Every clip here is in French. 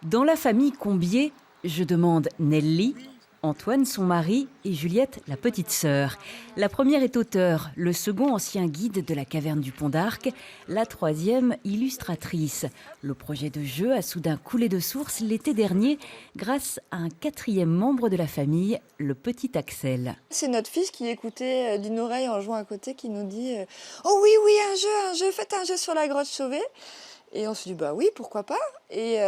Dans la famille Combier, je demande Nelly, Antoine son mari et Juliette la petite sœur. La première est auteure, le second ancien guide de la caverne du Pont d'Arc, la troisième illustratrice. Le projet de jeu a soudain coulé de source l'été dernier grâce à un quatrième membre de la famille, le petit Axel. C'est notre fils qui écoutait d'une oreille en jouant à côté qui nous dit « Oh oui, oui, un jeu, faites un jeu sur la grotte Chauvet !» Et on s'est dit, bah oui, pourquoi pas. Et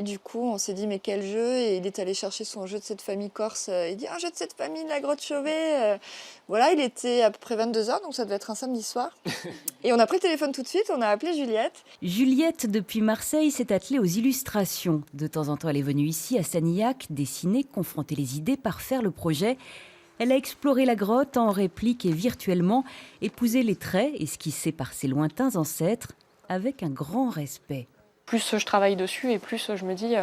du coup, on s'est dit, mais quel jeu? Et il est allé chercher son jeu de cette famille corse. Il dit, un jeu de cette famille de la grotte Chauvet. Voilà, il était à peu près 22h, donc ça devait être un samedi soir. Et on a pris le téléphone tout de suite, on a appelé Juliette. Juliette, depuis Marseille, s'est attelée aux illustrations. De temps en temps, elle est venue ici, à Sanillac, dessiner, confronter les idées, parfaire le projet. Elle a exploré la grotte en réplique et virtuellement, épousé les traits esquissés par ses lointains ancêtres, avec un grand respect. Plus je travaille dessus et plus je me dis,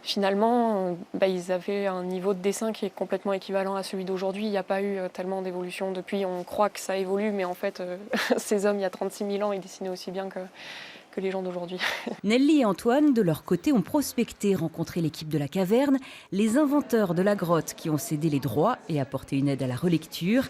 finalement, ils avaient un niveau de dessin qui est complètement équivalent à celui d'aujourd'hui. Il n'y a pas eu tellement d'évolution depuis. On croit que ça évolue, mais en fait, ces hommes, il y a 36 000 ans, ils dessinaient aussi bien que les gens d'aujourd'hui. Nelly et Antoine, de leur côté, ont prospecté, rencontré l'équipe de la caverne, les inventeurs de la grotte qui ont cédé les droits et apporté une aide à la relecture.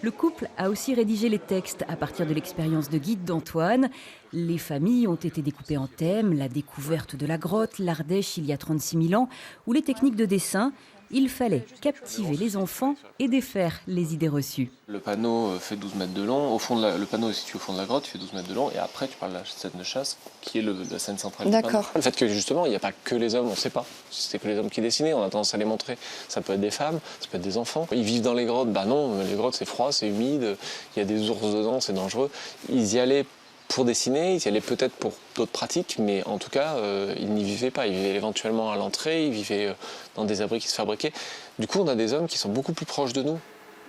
Le couple a aussi rédigé les textes à partir de l'expérience de guide d'Antoine. Les familles ont été découpées en thèmes, la découverte de la grotte, l'Ardèche il y a 36 000 ans, ou les techniques de dessin. Il fallait captiver les enfants et défaire les idées reçues. Le panneau fait 12 mètres de long, le panneau est situé au fond de la grotte, il fait 12 mètres de long, et après tu parles de la scène de chasse, qui est la scène centrale. D'accord. Le fait que justement, il n'y a pas que les hommes, on ne sait pas. Si c'était que les hommes qui dessinaient, on a tendance à les montrer. Ça peut être des femmes, ça peut être des enfants. Ils vivent dans les grottes, bah non, les grottes c'est froid, c'est humide, il y a des ours dedans, c'est dangereux. Ils y allaient pour dessiner, ils y allaient peut-être pour d'autres pratiques, mais en tout cas, ils n'y vivaient pas. Ils vivaient éventuellement à l'entrée, ils vivaient dans des abris qui se fabriquaient. Du coup, on a des hommes qui sont beaucoup plus proches de nous.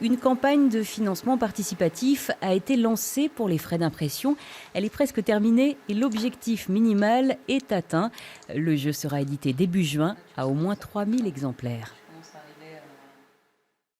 Une campagne de financement participatif a été lancée pour les frais d'impression. Elle est presque terminée et l'objectif minimal est atteint. Le jeu sera édité début juin à au moins 3000 exemplaires.